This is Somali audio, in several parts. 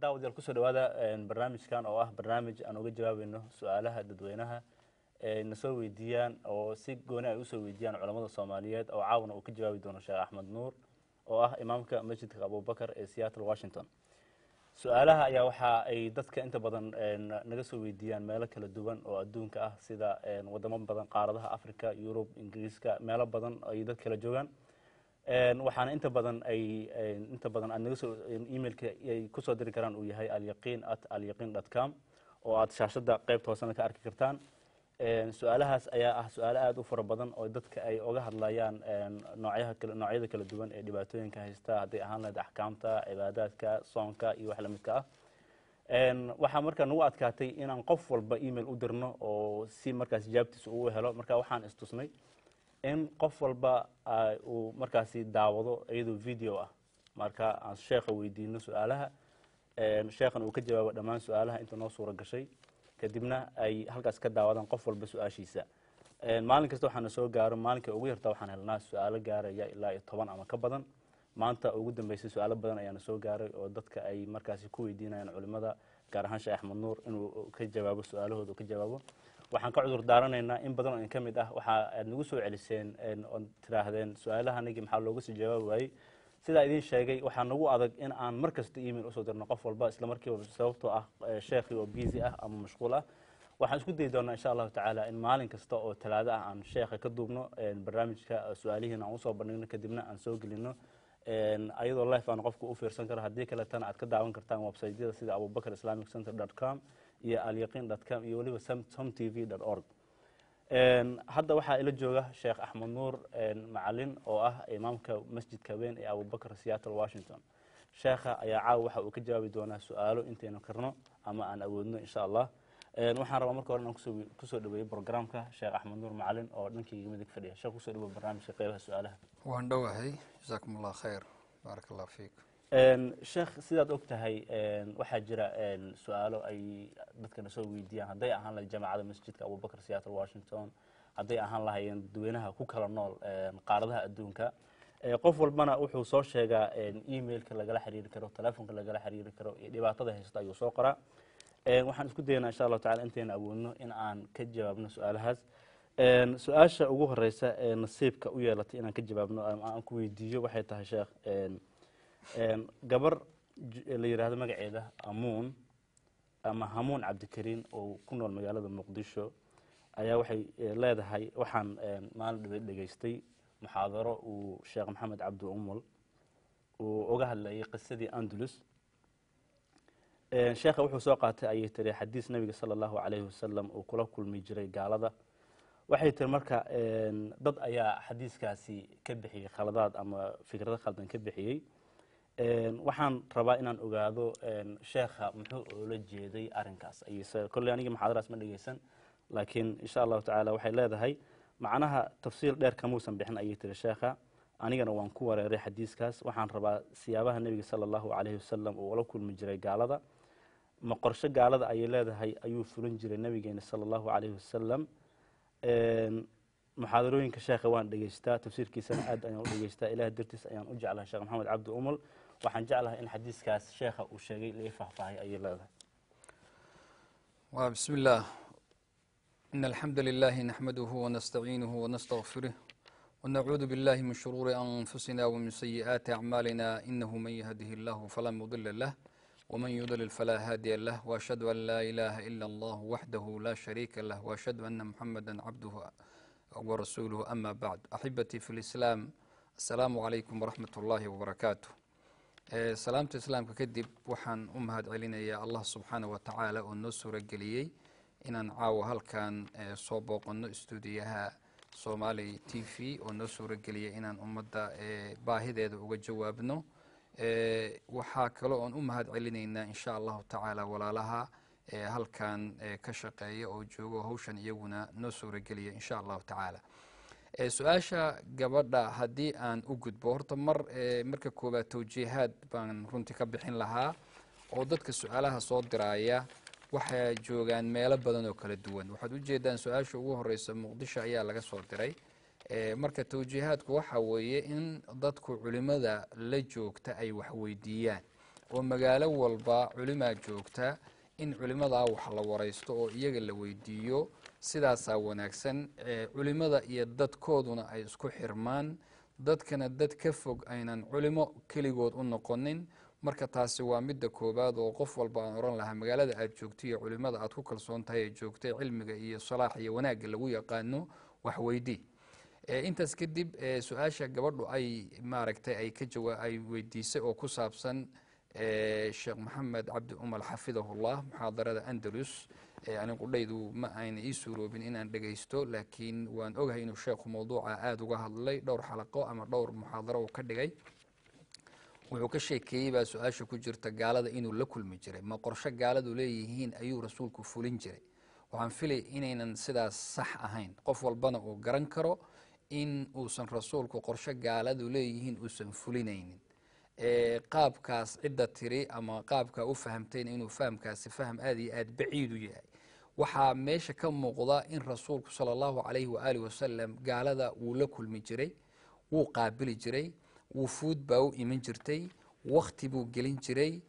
daawadayaal kusoo dhawaada barnaamijkan oo ah barnaamij aan uga jawaabayno su'aalaha dadweynaha na soo weydiiyaan oo si gooni ay u soo weydiiyaan culimada Soomaaliyeed oo caawna uu ka jawaabi doono Sheekh Axmed Nuur oo ah imaamka masjidka Abu Bakar ee Seattle Washington. su'aalaha ayaa waxa ay dadka inta badan naga soo weydiiyaan meelo kala duwan oo adduunka ah sida wadamo badan qaaradaha Afrika, Yurub, Ingiriiska, meelo badan ay dad kala joogaan. waxaana inta badan aad naga soo emailka ay ku soo diri karaan uu yahay alyaqin@alyaqin.com oo aad shaashada qaybta hoosena ka arki kartaan. su'aalahaas ayaa ah su'aalo aad u fara badan oo dadka ay uga hadlayaan noocyada kala duwan ee dhibaatooyinka haysta hadday ahaan lahayd axkaamta, cibaadaadka, soonka iyo wax la midka ah. waxaa markaa nagu adkaatay inaan qof walba email u dirno oo si markaas jawaabtiisa uu helo. marka waxaan istusnay in qof walba uu markaasi daawado iyadoo video ah. marka aan sheekha weydiino su'aalaha sheekhan uu ka jawaabo dhammaan su'aalaha inta noo suura gashay kadibna ay halkaas ka daawadaan qof walba su'aashiisa. maalin kasta waxaana soo gaaro maalinka ugu yartaa waxaan helnaa su'aalo gaaraya ilaa 10 ama ka badan. maanta ugu dambeysay su'aalo badan ayaana soo gaaray oo dadka ay markaasi ku weydiinayaan culimada gaar ahaan Sheekh Axmed Nuur inuu ka jawaabo su'aalahooda ka jawaabo. waxaan ka cudur daaranaynaa in badan oo in kamid ah waxa aad nagu soo celiseen oo tiraahdeen su'aalahanagi maxaa looga soo jawaabi waayay. sida idin sheegay waxaa nagu adag in aan markasta email usoo dirno qof walba isla markiiba sababtoo ah sheekhi oo busy ah ama mashquul ah. waxaan isku dayi doonaa insha Allah tacaala in maalin kasta oo talaado ah aan sheekha ka duubno barnaamijka su'aalihiina aan usoo bandhigno kadibna aan soo gelino ayadoo live aan qofku u fiirsan karo. haddii kale tan aad ka daawan kartaan website-yada sida abubakarislamiccenter.com iyo alyaqin.com iyo waliba somtv.org. hadda waxaa ila jooga Sheekh Axmed Nuur macallin oo ah imaamka masjidka weyn ee Abu Bakar Seattle Washington. sheekha ayaa caaw waxa uu ka jawaabi doonaa su'aalo intaynu karno ama aan awoodno insha Allah. waxaan rabaa marka hore inaan kusoo dhaweeyo programka Sheekh Axmed Nuur macallin oo dhankayga midig fadhiya. sheekh kusoo dhaweeyo barnaamijka qeybaha su'aalaha. waan dhawahay jazakumullah khayr barakallahu fiik. sheekh sidaad ogtahay waxaa jira su'aalo ay dadkana soo weydiiyaan hadday ahaan lahayd jaamacadda masjidka Abu Bakar Seattle Washington, hadday ahaan lahaayeen dadweynaha ku kala nool qaaradaha adduunka. qof walbana wuxuu soo sheegaa emailka lagala xiriiri karo, telefoonka lagala xiriiri karo iyo dhibaatada haysta ayuu soo qoraa. waxaan isku daynaa insha Allah tacaala intayna awoodno in aan ka jawaabno su'aalahaas. su-aasha ugu horeysa ee nasiibka u yeelatay inaan ka jawaabno ama aan ku weydiiyo waxay tahay sheekh gabar la yiraahdo magaceeda Amuun ama Hamuun Cabdikariin oo ku nool magaalada Muqdisho ayaa waxay leedahay waxaan maalin dhageystay muxaadaro uu Sheekh Maxamed Cabdi Umul uu uga hadlayay qisadii Andalus. sheekha wuxuu soo qaatay ayay tiri xadiis nabiga sallallahu alayhi wasallam oo kula kulmi jiray gaalada. waxay tiri marka dad ayaa xadiiskaasi ka bixiyay khaladaad ama fikrado khaldan ka bixiyay. waxaan rabaa inaan ogaado sheekha muxuu ula jeeday arinkaas. ayse kulli aniga muxaadaraas ma dhageysan laakiin insha Allah tacaala waxay leedahay macnaha tafsiil dheer kamuusan bixin ayay tiri sheekha. anigana waan ku wareeray xadiiskaas. waxaan rabaa siyaabaha nabiga sallallahu alayhi wasallam oo ula kulmi jiray gaalada ma qorshe gaalada ay leedahay ayuu fulin jiray nabigeena sallallahu alayhi wasallam. muxaadarooyinka sheekha waan dhageystaa, tafsiirkiisana aad ayaan u dhageystaa. ilaah dartiis ayaan u jeclahay Sheekh Maxamed Cabdi Umul. waxaan jeclahay in xadiiskaas sheekha uu sheegay la faahfaahay ay leedahay. wa bismillah inna alhamdulillahi nahmaduhu wa nasta'inuhu wa nastaghfiruh wa na'udhu billahi min shururi anfusina wa min sayyiati a'malina innahu man yahdihillahu fala mudilla lahu ومن يضلل فلا هادي له وأشهد أن لا إله إلا الله وحده لا شريك له وأشهد أن محمدا عبده ورسوله أما بعد. أحبتي في الإسلام السلام عليكم ورحمة الله وبركاته. سلامة الإسلام ككدب وحن أمهد علينا يا الله سبحانه وتعالى والنصر الجليي إن نعاو هل كان صوبق استوديها صومالي تي في والنصر الجليي إن أمدا باهدة وجوابنا. waxaa kaloo aan u mahad celinaynaa insha allahu tacaala walaalaha halkan ka shaqeeya oo joogo hawshan iyaguna noo suurageliya insha allahu tacaala. su-aasha gabadha haddii aan u gudbo horta marka koobaad tawjiihaad baan runtii ka bixin lahaa oo dadka su-aalaha soo diraya waxay joogaan meelo badan oo kala duwan. waxaad ujeedaan su-aasha ugu horeysa Muqdisho ayaa laga soo diray. marka tawjiihaadku waxa weeye in dadku culimada la joogta ay wax weydiiyaan oo magaalo walba culimaa joogta in culimadaa wax la waraysto oo iyaga la weydiiyo sidaasaa wanaagsan. culimada iyo dadkooduna ay isku xirmaan, dadkana dad ka fog aynan culimo keligood u noqonin. marka taasi waa midda koobaad oo qof walba aan oran lahaa magaalada aad joogto iyo culimada aad ku kalsoon tahay ee joogtay cilmiga iyo salaax iyo wanaagga lagu yaqaano wax weydii. intaas kadib su-aasha gabadhu ay maaragtay ay weydiisay oo ku saabsan sheekh maxamed cabdi umal xafidahullah muxaadarada andalus, ani qudhaydu ma ayna ii suuroobin inaan dhegaysto, laakiin waan ogahay inuu sheekhu mawduuca aada uga hadlay, dhowr xalaqo ama dhowr muxaadaro uu ka dhigay. wuxuu ka sheekeeyey baa su-aasha ku jirta gaalada inuu la kulmi jiray, ma qorsho gaaladu leeyihiin ayuu rasuulku fulin jiray. waxaan filay inaynan sidaas sax ahayn, qof walbana uu garan karo in uusan rasuulku qorsho gaaladu leeyihiin uusan fulinaynin. qaabkaas cidda tiri ama qaabkaa u fahamtayna inuu fahamkaasi faham aad iyo aad baciid u yahay. waxaa meesha ka muuqda in rasuulku sala allahu calayhi waaalih wasalam gaalada wuu la kulmi jiray, wuu qaabili jiray, wufuud baa u iman jirtay, wakti buu gelin jiray,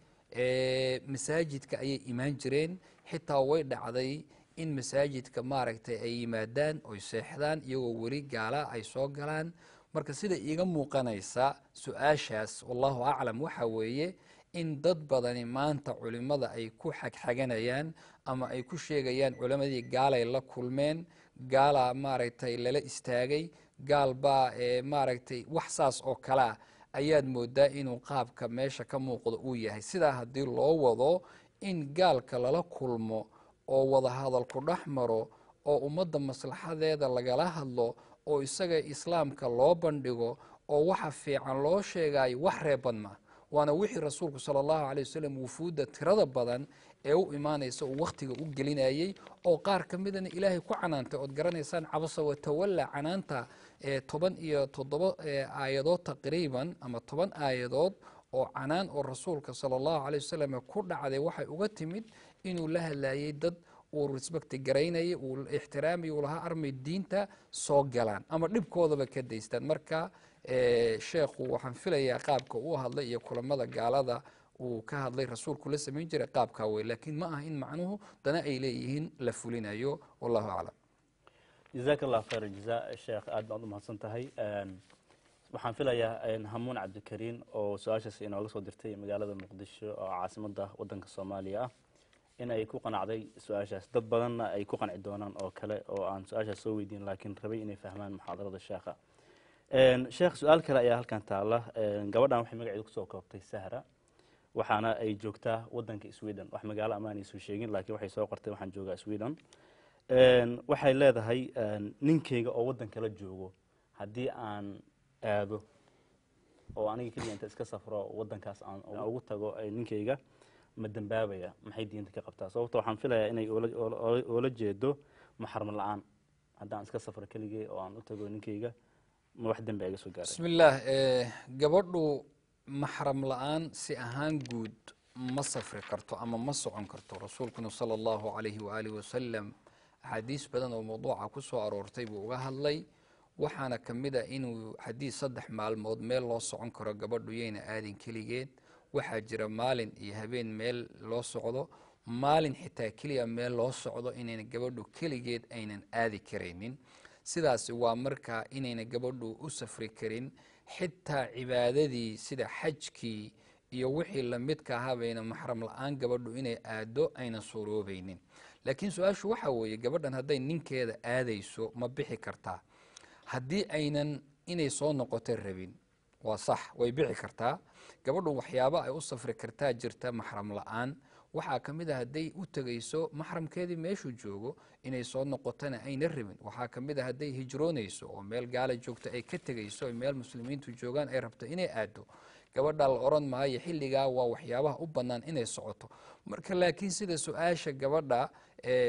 masaajidka ayay imaan jireen. xitaa way dhacday in masaajidka maaragtay ay yimaadaan oy seexdaan iyagoo weli gaala ay soo galaan. marka sida iiga muuqanaysa su-aashaas wallahu aclam waxa weeye in dad badani maanta culimada ay ku xagxaganayaan ama ay ku sheegayaan culimadii gaalay la kulmeen, gaalaa maaragtay lala istaagay, gaal baa maaragtay wax saas oo kalea ayaad moodaa inuu qaabka meesha ka muuqdo uu yahay. sidaa haddii loo wado in gaalka lala kulmo oo wada hadalku dhex maro oo ummadda maslaxadeeda lagala hadlo oo isaga islaamka loo bandhigo oo waxa fiican loo sheegayo wax reeban ma, waana wixii rasuulku sala allahu calay wasalam wufuudda tirada badan ee u imaanaysa uu wakhtiga u gelinayey oo qaar ka midana ilaahay ku canaantay. ood garanaysaan cabasa watawalla canaanta 17 aayadood taqriiban ama 10 aayadood oo canaan oo rasuulka sala allahu calay wasalam ku dhacday waxay uga timid inuu la hadlayay dad uu respecti garaynayay, uu ixtiraamay, uu lahaa armay diinta soo galaan ama dhibkoodaba ka daystaan. marka sheekhu waxaan filayaa qaabka uu hadlay iyo kulamada gaalada uu ka hadlay rasuulku la samayn jiray qaabkaa wey, laakiin ma aha in macnuhu dana ay leeyihiin la fulinayo. wallahu aclam. jazaaka allah khayr jazaa sheekh, aad baad u mahadsan tahay. waxaan filayaa hamuun cabdikariin oo su-aashaas inooga soo dirtay magaalada muqdisho oo caasimadda waddanka soomaaliya ah in ay ku qanacday su-aashaas. dad badanna ay ku qanci doonaan oo kale oo aan su-aashaas soo weydiin laakiin rabay inay fahmaan muxaadarada sheekha. sheekh, su-aal kale ayaa halkan taala. gabadhan waxay magaceedu kusoo koobtay Sahra, waxaana ay joogtaa waddanka Sweden. wax magaalo amaanay soo sheegin laakiin waxay soo qortay waxaan joogaa Sweden. waxay leedahay ninkeyga oo waddanka la joogo haddii aan aado oo aniga kaliya inta iska safro waddankaas aan ugu tago ninkeyga ma dambaabaya, maxay diinta ka qabtaa? sababta waxaan filayaa inay oola jeedo maxram la-aan. haddaan iska safro keligey oo aan u tago ninkeyga ma wax dambi iga soo gaaray? bismillaah. gabadhu maxram la-aan si ahaan guud ma safri karto ama ma socon karto. rasuulkuna sala allahu calayhi waaalih wasalam axaadiis badan oo mawduuca ku soo aroortay buu uga hadlay. waxaana ka mid a inuu xadiis 3 maalmood meel loo socon karo gabadhu yayna aadin keligeed. waxaa jira maalin iyo habeen meel loo socdo, maalin xitaa keliya meel loo socdo inayna gabadhu keligeed aynan aadi karaynin. sidaas waa markaa inayna gabadhu u safri karin. xitaa cibaadadii sida xajkii iyo wixii lamidka ahaa bayna maxram la-aan gabadhu inay aado ayna suuroobaynin. laakiin su-aashu waxa weeye gabadhan hadday ninkeeda aadayso ma bixi kartaa? haddii aynan inay soo noqoto rabin waa sax, way bixi kartaa. gabadhu waxyaabo ay u safri kartaa jirta maxram la-aan. waxaa ka mid a hadday u tegayso maxramkeedii meeshuu joogo inay soo noqotona ayna rabin. waxaa ka mid a hadday hijroonayso oo meel gaala joogto ay ka tegayso o meel muslimiintu joogaan ay rabto inay aado, gabadha la oran maayo xilligaa waa waxyaabaha u bannaan inay socoto. marka laakiin sida su-aasha gabadha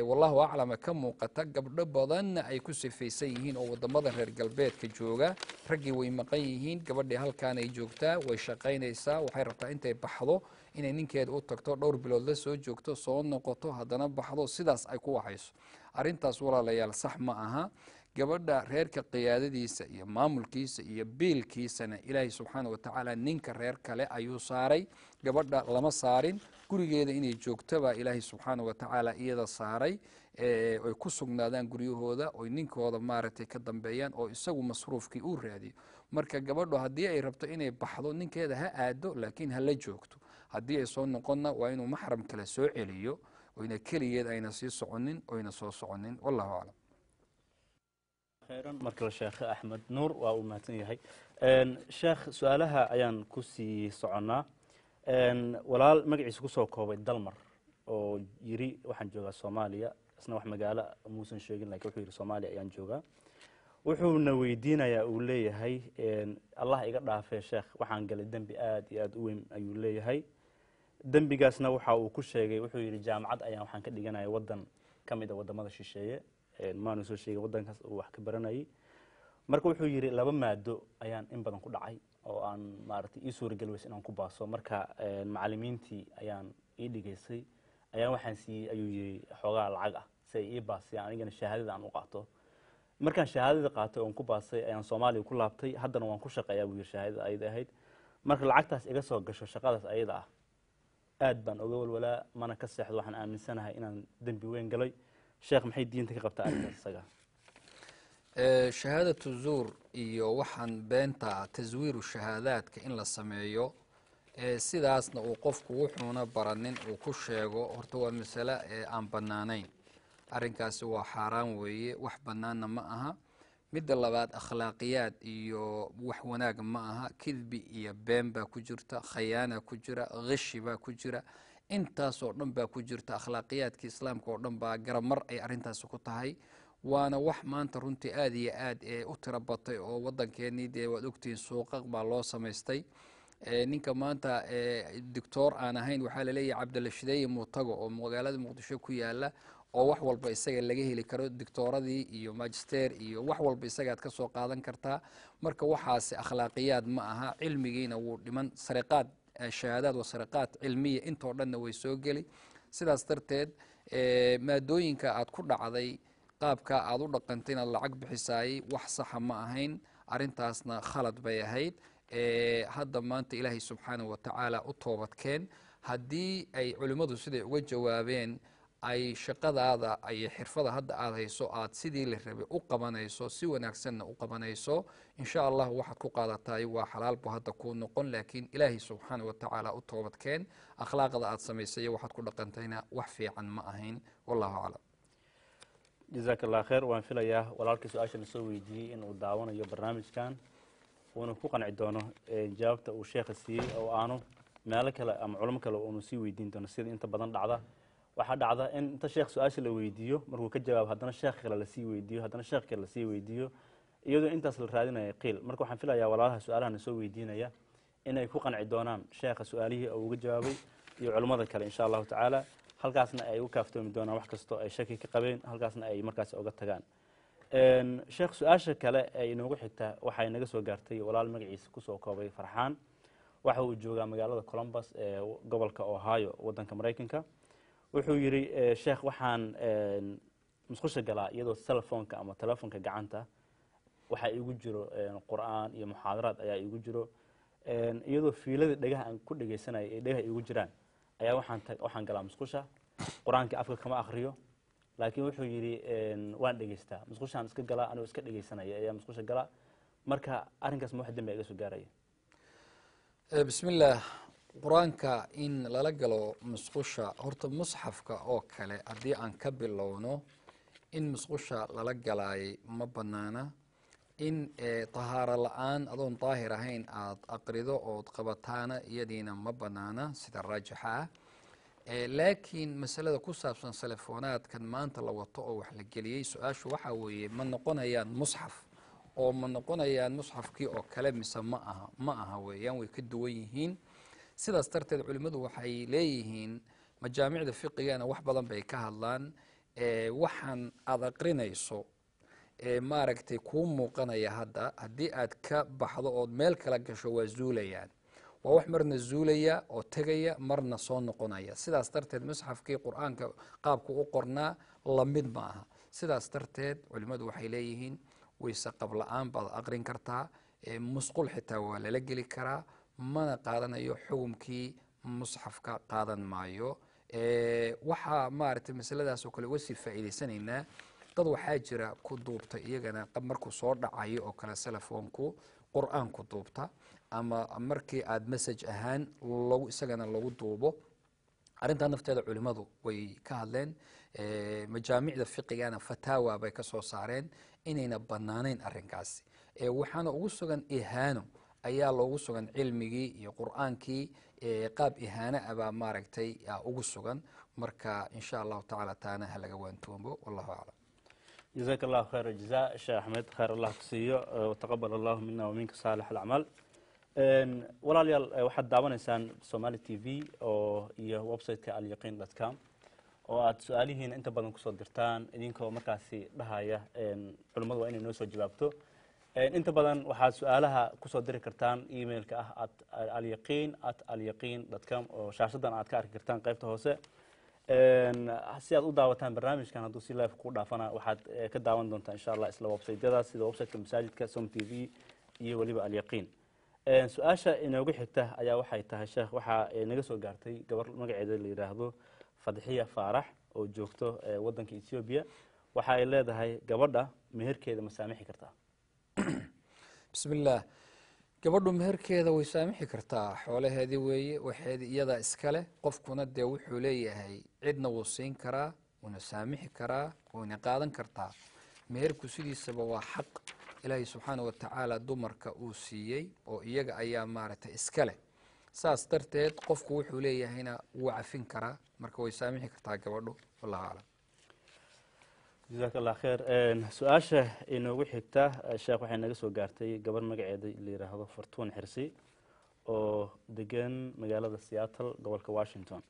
wallahu aclama ka muuqata, gabdho badanna ay ku sifaysan yihiin oo wadamada reer galbeedka jooga. raggii way maqan yihiin, gabadhii halkaanay joogtaa, way shaqaynaysaa, waxay rabtaa intay baxdo inay ninkeeda u tagto, dhowr bilood la soo joogto, soo noqoto, haddana baxdo, sidaas ay ku waxayso. arrintaas walaalayaal sax ma aha. gabadha reerka qiyaadadiisa iyo maamulkiisa iyo biilkiisana ilaahay subxaana wa tacaala ninka reer kale ayuu saaray, gabadha lama saarin. gurigeeda inay joogto baa ilaahay subxaana wa tacaala iyada saaray, oy ku sugnaadaan guryahooda, oy ninkooda maaragtay ka dambeeyaan, oo isagu masruufkii uu raadiyo. marka gabadhu haddii ay rabto inay baxdo ninkeeda ha aado, laakiin ha la joogto. haddii ay soo noqonna waa inuu maxram kale soo celiyo, oyna keligeed ayna sii soconin oyna soo soconin. wallahu aclam. khayran markale sheekh axmed nuur waa uu mahadsan yahay. sheekh su-aalaha ayaan ku sii soconnaa. walaal magaciisa kusoo koobay dalmar oo yiri waxaan joogaa soomaaliya, isna wax magaalo muusan sheegin, lakin wuxuu yidhi soomaaliya ayaan joogaa. wuxuuna weydiinayaa uu leeyahay allah iga dhaafee sheekh, waxaan galay dembi aad iyo aad u weyn ayuu leeyahay. dembigaasna waxa uu ku sheegay, wuxuu yidhi jaamacad ayaan waxaan ka dhiganaya wadan ka mid a wadamada shisheeye, maanu soo sheegin wadankaas uu wax ka baranayay. marka wuxuu yidhi 2 maado ayaan in badan ku dhacay oo aan maaragtay ii suuragal weys inaan ku baaso. marka macallimiintii ayaan ii dhigaysay, ayaan waxaan siiyey ayuu yidhi xoogaa lacag ah si ay ii baasiyaan, anigana shahaadada aan u qaato. markaan shahaadada qaatay oon ku baasay ayaan soomaaliya ku laabtay, haddana waan ku shaqeeyaa buu yidhi shahaadada ayada ahayd. marka lacagtaas iga soo gasho shaqadaas ayada ah aad baan uga walwalaa, mana ka seexdo, waxaan aaminsanahay inaan dembi weyn galay. sheekh maxay diinta ka qabtaa arrintaas isaga? shahaadatu zuur iyo waxaan beenta taswiiru shahaadaadka in la sameeyo, sidaasna uu qofku wuxuuna baranin uu ku sheego, horta waa masale aan bannaanayn. arrinkaasi waa xaaraan weeye, wax bannaanna ma aha. midda labaad, akhlaaqiyaad iyo wax wanaag ma aha. kidbi iyo been baa ku jirta, khayaana ku jira, khishi baa ku jira, intaasoo dhan baa ku jirta. akhlaaqiyaadkii islaamka oo dhan baa garamar ay arrintaasi ku tahay. waana wax maanta runtii aad iyo aad u tiro batay oo waddankeennii dee waad ogtihiin suuqaq baa loo samaystay. ninka maanta doctor aan ahayn waxaa laleeyahay cabdalla shideeye muutago oo magaalada muqdisho ku yaala, oo wax walba isaga laga heli karo, doctooradii iyo magister iyo wax walba isagaad ka soo qaadan kartaa. marka waxaasi akhlaaqiyaad ma aha, cilmigiina wuu dhiman. sariqaad shahaadaad waa sariqaad cilmiya, intoo dhanna way soo geli. sidaas darteed maadooyinka aad ku dhacday, qaabka aad u dhaqantay inaad lacag bixisaayey wax saxa ma ahayn, arrintaasna khalad bay ahayd. hadda maanta ilaahay subxaanahu wa tacaala u toobadkeen. haddii ay culimmadu siday uga jawaabeen ay shaqadaada iyo xirfada hadda aad hayso aad sidii la rabay u qabanayso, si wanaagsanna u qabanayso, insha allah waxaad ku qaadataay waa xalaal bu hadda kuu noqon. laakiin ilaahay subxaanahu wa tacaala u toobadkeen. akhlaaqda aad samaysay waxaad ku dhaqantayna wax fiican ma ahayn. wallahu aclam. jazaak allah khayr. waan filayaa walaalkii su-aashana soo weydiiyey inuu daawanayo barnaamijkan, uuna ku qanci doono jawaabta uu sheekha siiyey, oo aanu meelo kale ama culimo kale uunu sii weydiin doono. sida inta badan dhacda, waxaa dhacda in inta sheekh su-aasha la weydiiyo, markuu ka jawaabo haddana sheekh kale lasii weydiiyo, haddana sheekh kale lasii weydiiyo, iyadoo intaas la raadinaya qiil. marka waxaan filayaa walaalaha su-aalahana soo weydiinaya inay ku qanci doonaan sheekha su-aalihii uu uga jawaabay iyo culimmada kale insha allahu tacaala. halkaasna ay u kaaftoomi doonaan wax kastoo ay shaki ka qabeen, halkaasna ay markaas uga tagaan. sheekh su-aasha kale ee inoogu xigta waxay naga soo gaartay walaal magaciisa kusoo koobay Farxaan. waxa uu joogaa magaalada Columbus ee gobolka Ohio wadanka Mareykanka. wuxuu yiri sheekh waxaan musqusha galaa iyadoo telefoonka ama telefoonka gacanta waxa igu jiro quraan iyo muxaadaraad ayaa igu jiro, iyadoo fiilada dhagaha aan ku dhageysanay ee dhagaha igu jiraan ayaa waxaan galaa musqusha, quraanka afka kama akhriyo, laakiin wuxuu yiri waan dhageystaa, musqushaan iska galaa anoo iska dhageysanaya ayaa musqusha galaa. marka arrinkaas ma wax dambi iga soo gaaraya? bismillaah, quraanka in lala galo musqusha, horta musxafka oo kale haddii aan ka bilowno, in musqusha lala galaay ma banaana. in tahaaro la-aan adoon daahir ahayn aad aqrido ood qabataana iyadiina ma banaana sida raajixa ah. laakiin masalada ku saabsan telefonaadkan maanta la wato oo wax la geliyey, su-aashu waxaa weeye ma noqonayaan musxaf oo ma noqonayaan musxafkii oo kale mise ma aha weeyaan, way ka duwan yihiin. sidaas darteed culimmadu waxay leeyihiin majaamicda fiqigana wax badan bay ka hadlaan. waxaan aad aqrinayso maaragtay kuu muuqanaya hadda, haddii aad ka baxdo ood meel kala gasho waa zuulayaan. waa wax marna zuulaya oo tegaya, marna soo noqonaya. sidaas darteed musxafkii qur-aanka qaabku u qornaa lamid ma aha. sidaas darteed culimmadu waxay leeyihiin wayse qab la-aan baad aqrin kartaa, musqul xitaa waa lala geli karaa, mana qaadanayo xukumkii musxafka qaadan maayo. waxaa maaragtay masaladaas oo kale uga sii faa'iidaysanaynaa dad waxaa jira ku duubta iyagana markuu soo dhacayo oo kale telefoonku qur'aan ku duubta, ama markii aad message ahaan isagana lagu duubo. arrintaa nafteeda culimmadu way ka hadleen, majaamicda fiqigana fataawa bay ka soo saareen inayna bannaanayn arrinkaasi. waxaana ugu sugan ihaano ayaa loogu sugan cilmigii iyo qur'aankii, qaab ihaano abaa maaragtay ugu sugan. marka in sha allahu tacaala taana ha laga waantoobo. wallahu aclam. جزاك الله خير الجزاء شيخ أحمد، خير الله كسيو وتقبل الله منا ومنك صالح الأعمال. walaalyaal waxaad daawanaysaan Somali TV oo iyo website-ka alyaqin.com oo aad su'aalihiina inta badan kusoo dirtaan idinkoo markaasi dhahaya culimadu waa inay noo soo jawaabto. inta badan waxaad su'aalaha kusoo diri kartaan emailka ah alyaqin@alyaqin.com oo shaashadan aad ka arki kartaan qaybta hoose. si aad u daawataan barnaamijkan hadduu si live ku dhaafana waxaad ka daawan doontaa insha Allah isla website-yadaas sida website-ka masaajidka Som TV iyo waliba alyaqin. su-aasha inoogu xigta ayaa waxay tahay sheekh, waxaa naga soo gaartay gabar magaceeda la yiraahdo Fadxiya Faarax oo joogto wadanka Ethiopia. waxa ay leedahay gabadha meherkeeda ma saamixi kartaa? bismillaah, gabadhu meherkeeda way saamixi kartaa, xoolaheedii weeye, waxeedii iyada iskale. qofkuna dee wuxuu leeyahay cidna wuu siin karaa, wuuna saamixi karaa, wuuna qaadan kartaa. meherku sidiisaba waa xaq ilaahay subxaanahu watacaala dumarka uu siiyey oo iyaga ayaa maaragtay iskale. saas darteed qofku wuxuu leeyahayna wuu cafin karaa, marka way saamixi kartaa gabadhu. wallahu aclam. جزاك الله خير. su-aasha inoogu xigta sheekh waxay naga soo gaartay gabar magaceeda la yiraahdo Fortune Xirsi oo degan magaalada Seattle gobolka Washington.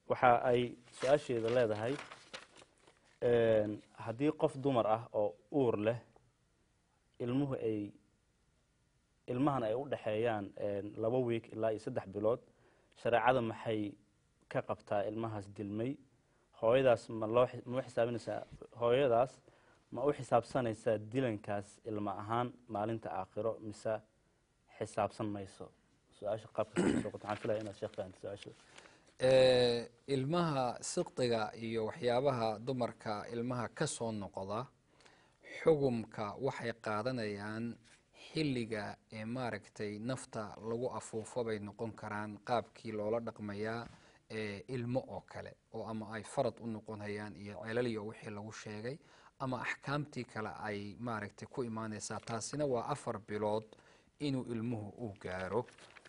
waxa ay su-aasheeda leedahay haddii qof dumar ah oo uur leh ilmahan ay u dhaxeeyaan 2 week ilaa 3 bilood, shareecada maxay ka qabtaa ilmahaas dilmay? hooyadaas ma u xisaabsanaysaa dilankaas ilma ahaan maalinta aakhiro mise xisaabsan mayso? su-aasha qaabka soo qoto waxaan filayaa inaad sheekh fahanto su-aasha. ilmaha siqdiga iyo waxyaabaha dumarka ilmaha ka soo noqda xugumka waxay qaadanayaan xilliga ee maaragtay nafta lagu afuufo bay noqon karaan, qaabkii loola dhaqmayaa ilmo oo kale, oo ama ay farad u noqonayaan iyo celaliyo wixii lagu sheegay, ama axkaamtii kale ay maaragtay ku imaanaysaa. taasina waa 4 bilood inuu ilmuhu uu gaaro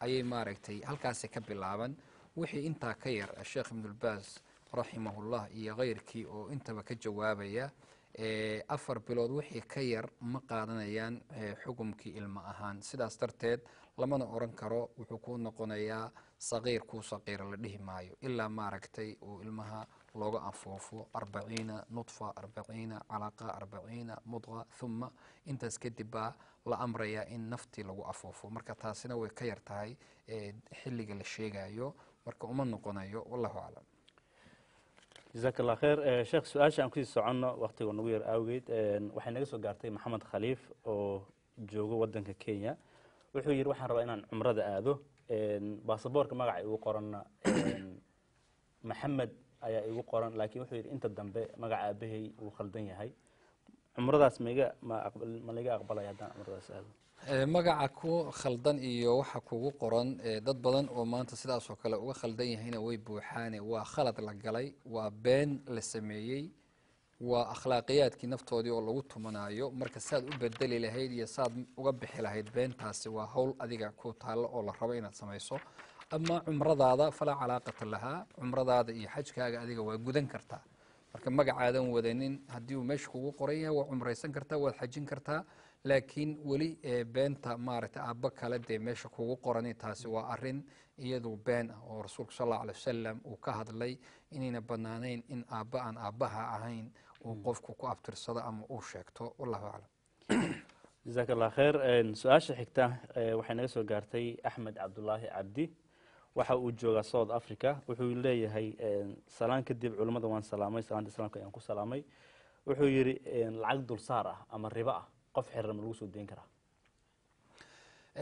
ayay maaragtay halkaasi ka bilaaban. wixii intaa ka yar sheekh ibnulbaas raximahullah iyo keyrkii oo intaba ka jawaabaya 4 bilood wixii ka yar ma qaadanayaan xukumkii ilmo ahaan. sidaas darteed lamana oran karo wuxuu ku noqonayaa saqiir kuu saqiira la dhihi maayo ilaa maaragtay uu ilmaha looga afuufo 40 nudfa 40 calaqa 40 mudqa uma intaas kadib baa la amrayaa in naftii lagu afuufo. marka taasina way ka yar tahay xilliga la sheegayo, marka uma noqonayo. wallahu aclam. جزاك الله خير. sheekh su-aasha aan kusii soconno waqtiga nagu yar awgeed waxay naga soo gaartay Maxamed Khaliif oo joogo wadanka Kenya. wuxuu yiri waxaan rabaa inaan cumrada aado, baasaboorka magaca igu qoranna Maxamed ayaa igu qoran, laakiin wuxuu yiri inta dambe magaca aabahay uu khaldan yahay. cumradaas ma laga aqbalaya haddaan cumradaas aado? magaca ku khaldan iyo waxa kugu qoran dad badan oo maanta sidaas oo kale uga khaldan yahayna way buuxaane. waa khalad la galay, waa been la sameeyey, waa akhlaaqiyaadkii naftoodii oo lagu tumanayo. marka saad u bedeli lahayd iyo saad uga bixi lahayd beentaasi waa hawl adiga ku taalo oo la rabo inaad samayso. ama cumradaada falaa calaaqata lahaa, cumradaada iyo xajkaaga adiga waa gudan kartaa. marka magacaadan wadanin haddii uu meesha kugu qoran yahay waa cumraysan kartaa, waad xajin kartaa, laakiin weli beenta maaragtay aabba kale dee meesha kugu qorani taasi waa arin iyadu been ah oo rasuulku sallallahu alayhi wasallam uu ka hadlay inayna banaanayn in aabba aan aabbaha ahayn uu qofku ku abtirsado ama uu sheegto. wallahu aclam. جزاك الله خير. su-aasha xigta waxay naga soo gaartay Axmed Cabdullaahi Cabdi. waxa uu joogaa South Africa. wuxuu leeyahay salaan kadib culimada waan salaamay, salaanta islaamka ayaan ku salaamay. wuxuu yidhi lacag dulsaar ah ama ribo ah qof xiran ma lagu soo dayn karaa?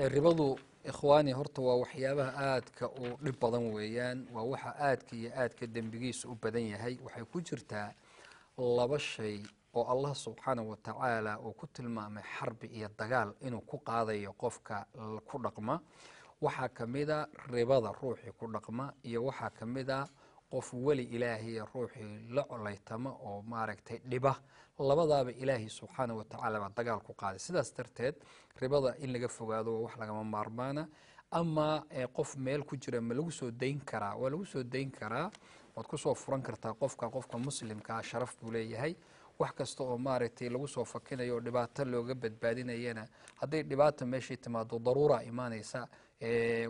ribadu ikhwaani horta waa waxyaabaha aadka u dhib badan weeyaan, waa waxa aadka iyo aadka dembigiisa u badan yahay. waxay ku jirtaa laba shay oo allah subxaanahu wa tacaala uu ku tilmaamay xarbi iyo dagaal inuu ku qaadayo qofka ku dhaqma. waxaa ka mida ribada ruuxii ku dhaqma, iyo waxaa ka mida qof weli ilaahay ruuxii la colaytama oo maaragtay dhiba. labadaaba ilaahay subxaanahu wa tacaala baa dagaal ku qaaday. sidaas darteed ribada in laga fogaado waa wax lagama maarmaana. ama qof meel ku jira ma lagu soo dayn karaa? waa lagu soo dayn karaa, waad ku soo furan kartaa qofka muslimkaa sharaf buu leeyahay. wax kasta oo maaragtay lagu soo fakinayo oo dhibaato looga badbaadinayana, hadday dhibaata meeshii timaado daruura imaanaysa.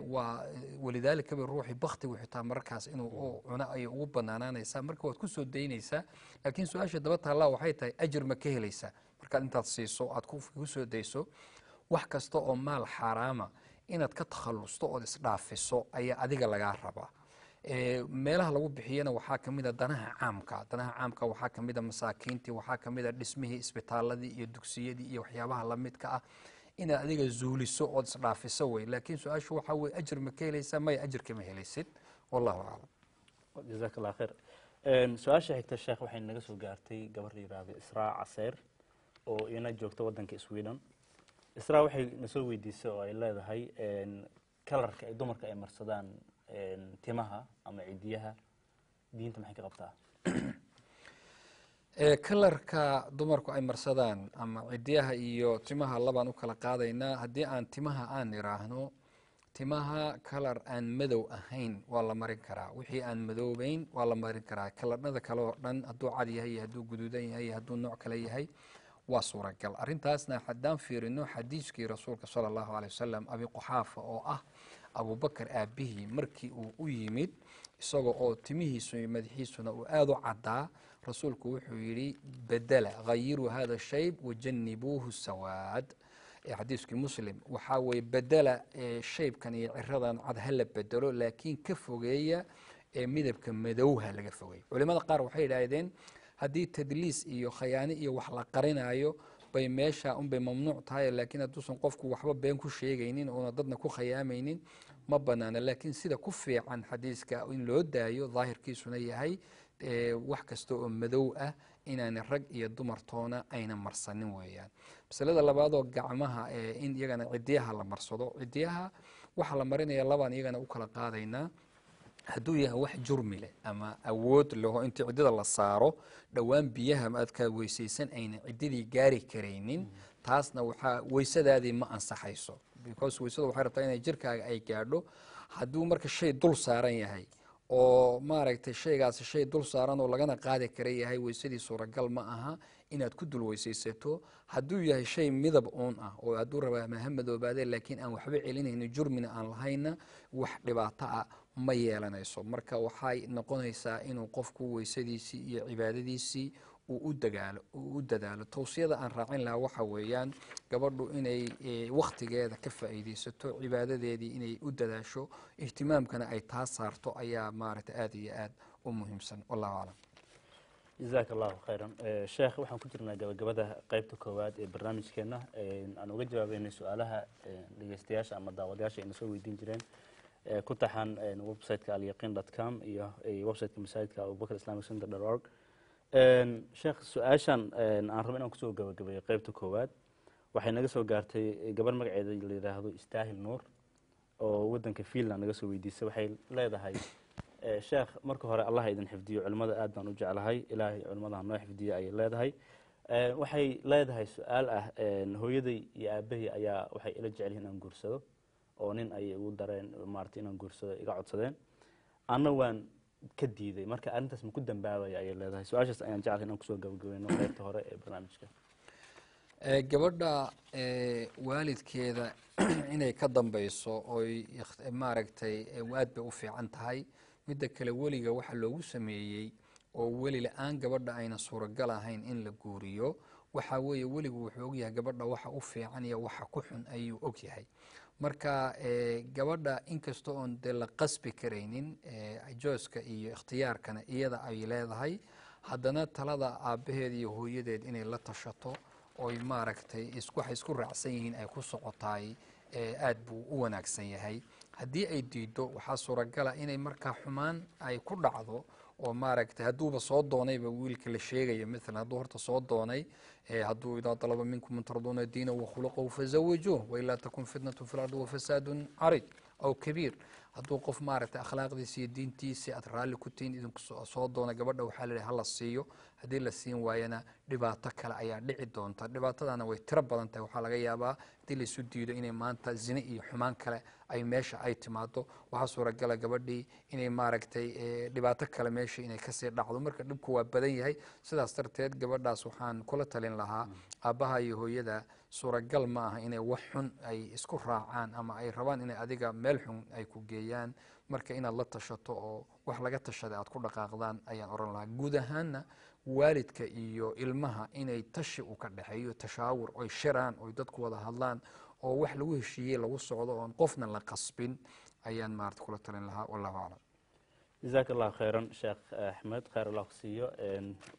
waa walidaalika bay ruuxii baktigu xitaa markaas inuu cuno ayay ugu banaanaanaysaa. marka waad ku soo daynaysaa, laakiin su-aasha daba taallaa waxay tahay ajir ma ka helaysaa markaad intaad siiso aad ku soo dayso? wax kasta oo maal xaaraama inaad ka takhalusto ood isdhaafiso ayaa adiga lagaa rabaa. meelaha lagu bixiyana waxaa ka mid a danaha caamka waxaa ka mid a masaakiintii, waxaa ka mid a dhismihii isbitaaladii iyo dugsiyadii iyo waxyaabaha lamidka ah inaad adiga zuuliso ood isdhaafiso wey. laakiin su-aashu waxaa weye ajir ma ka helaysaa? maya, ajirka ma helaysid. wallahu aclam. jazaak allah khayr. su-aasha xigta sheekh waxay naga soo gaartay gabar yiraahdo Israa Caseer oo ina joogto wadanka Sweden. Israa waxay na soo weydiisay oo ay leedahay kalarka ay dumarka ay marsadaan timaha ama cidiyaha diinta maxay ka qabtaa? kalarka dumarku ay marsadaan ama cidiyaha iyo timaha labaan u kala qaadaynaa. haddii aan timaha aan iraahno, timaha kalar aan madow ahayn waa la marin karaa. wixii aan madoobeyn waa la marin karaa. kalarnada kale oo dhan hadduu cad yahay, hadduu guduudan yahay, hadduu nooc kale yahay waa suuragal. arrintaasna haddaan fiirino xadiiskii rasuulka sala allahu alay wasalam, abi quxaafa oo ah abubakar aabihii, markii uu u yimid isagoo oo timihiisu iyo madaxiisuna uu aada u caddaa, rasuulku wuxuu yidhi bedela hayiruu hada shayb wajanibuuhu sawaad. xadiiskii muslim waxaa weye bedela shaybkan iyo ciradan cad ha la bedelo, laakiin ka fogeeya midabka madowha laga fogeeya. culimada qaar waxay yidhaahdeen haddii tadliis iyo khayaani iyo wax la qarinayo bay meesha unbay mamnuuc tahay, laakiin hadduusan qofku waxba been ku sheegaynin oona dadna ku khayaamaynin ma banaana. laakiin sida ku fiican xadiiska in loo daayo daahirkiisuna yahay wax kasta oo madow ah inaana rag iyo dumartoona ayna marsanin weeyaan. masalada labaadoo gacmaha in iyagana cidiyaha la marsado. cidiyaha waxaa la marinaya labaan iyagana u kala qaadaynaa. hadduu yahay wax jurmi leh ama awood leho intii ciddada la saaro dhowaan biyaha aadkaa weysaysan ayna ciddadii gaari karaynin, taasna waxaa weysadaadii ma ansaxayso, because weysada waxay rabtaa inay jirkaaga ay gaadho. hadduu marka shay dul saaran yahay oo maaragtay shaygaasi shay dul saaran oo lagana qaadi kara yahay, weysadii suuragal ma aha inaad ku dul weysaysato. hadduu yahay shay midab uun ah oo hadduu rabaa maha madoobaadee laakiin aan waxba celinayno jurmina aan lahayna, wax dhibaato ah ma yeelanayso. marka waxay noqonaysaa inuu qofku weysadiisii iyo cibaadadiisii uu u dadaalo. tawsiyada aan raacin lahaa waxa weeyaan gabadhu inay waktigeeda ka faa'iidaysato, cibaadadeedii inay u dadaasho, ihtimaamkana ay taa saarto ayaa maaragtay aad iyo aad u muhiimsan. wallahu aclam. jazaak allahu khayran. sheekh waxaan ku jirnaa gabagabada qaybta koowaad ee barnaamijkeena. aan uga jawaabeynay su-aalaha dhegeystayaasha ama daawadayaasha ayna soo weydiin jireen ku taxan websiteka alyaqiin.com iyo websiteka masaajidka abubakar islamic center.org. sheekh su-aashan aan rabo inaan kusoo gabagabeeyo qaybta koowaad waxay naga soo gaartay gabar magaceeda la yidhaahdo Istaahil Nuur oo wadanka Finland naga soo weydiisay. waxay leedahay sheekh marka hore allah idin xifdiyo, culimada aad baan u jeclahay, ilaahay culimada noo xifdiyo ayay leedahay. waxay leedahay su-aal ah hooyaday iyo aabahay ayaa waxay ila jecel yihiin inaan guursado oo nin ayay ugu dareen maartay inaan guursado iga codsadeen, anna waan ka diiday, marka arrintaas ma ku dambaabaya ayay leedahay. su-aashaas ayaan jeclahay inaan kusoo gabagabeyno qaybta hore ee barnaamijka. gabadha waalidkeeda inay ka dambayso oy maaragtay aad bay u fiican tahay. midda kale weliga waxa loogu sameeyey oo weli la-aan gabadha ayna suuragal ahayn in la guuriyo, waxaa weeye weligu wuxuu ogyahay gabadha waxa u fiican iyo waxa ku xun ayuu ogyahay. marka gabadha inkasta oon dee la qasbi karaynin jooska iyo ikhtiyaarkana iyada ay leedahay, haddana talada aabbaheed iyo hooyadeed inay la tashato oy maaragtay waxay isku raacsan yihiin ay ku socotaay aad buu u wanaagsan yahay. haddii ay diiddo waxaa suuragala inay markaa xumaan ay ku dhacdo oo maaragtay hadduuba soo doonayba wiilka la sheegaya maalan hadduu horta soo doonay hadduu idaa dalaba minkum man tarduuna diinahu wakhuluqahu fazawijuuh wailaa takun fitnatu fi lardi wafasaadun carid aw kabiir. hadduu qof maaragtay akhlaaqdiisa iyo diintiisa aad raalli ku tihiin idinku soo doona gabadha waxaa la yidhaha hala siiyo. haddii la siin waayana dhibaato kale ayaa dhici doonta. dhibaatadana way tiro badan tahay. waxaa laga yaabaa haddii laisu diido inay maanta zine iyo xumaan kale ay meesha ay timaado. waxaa suuragala gabadhii inay maaragtay dhibaato kale meesha inay kasii dhacdo. marka dhibku waa badan yahay. sidaas darteed gabadhaas waxaan kula talin lahaa aabbaha iyo hooyada suuragal ma aha inay wax xun ay isku raacaan ama ay rabaan inay adiga meel xun ay ku geeyaan. marka inaad la tashato oo wax laga tashaday aad ku dhaqaaqdaan ayaan oran lahaa. guud ahaanna waalidka iyo ilmaha inay tashi u ka dhexeeyo tashaawur oy shiraan oy dadku wada hadlaan oo wax lagu heshiiyey lagu socdo oon qofna la qasbin ayaan maarata kula talin lahaa. wallahu aclam. jazaaka allahu khayran sheekh axmed, khayr allah ku siiyo.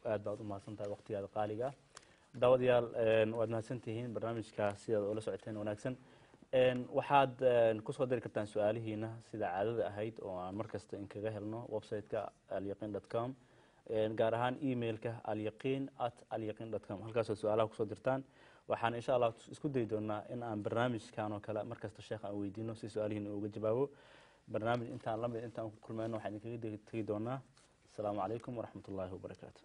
aad baad u mahadsan tahay waqtigaada qaaliga. daawadayaal waad mahadsantihiin barnaamijka sidaad ula socoteen wanaagsan. waxaad kusoo diri kartaan su-aalihiina sida caadada ahayd oo aan markasta inkaga helno website-ka alyaqin.com, gaar ahaan emailka alyaqin@alyaqin.com. halkaasoo su-aalaha kusoo dirtaan. waxaan insha allah isku dayi doonaa in aan barnaamijkan oo kale markasta sheekh aan weydiino si su-aalihiina uga jawaabo. barnaamij intaan lamid intaan ku kulmayno waxaan idinkaga tegi doonaa. asalaamu calaykum waraxmat ullaahi wabarakaatu.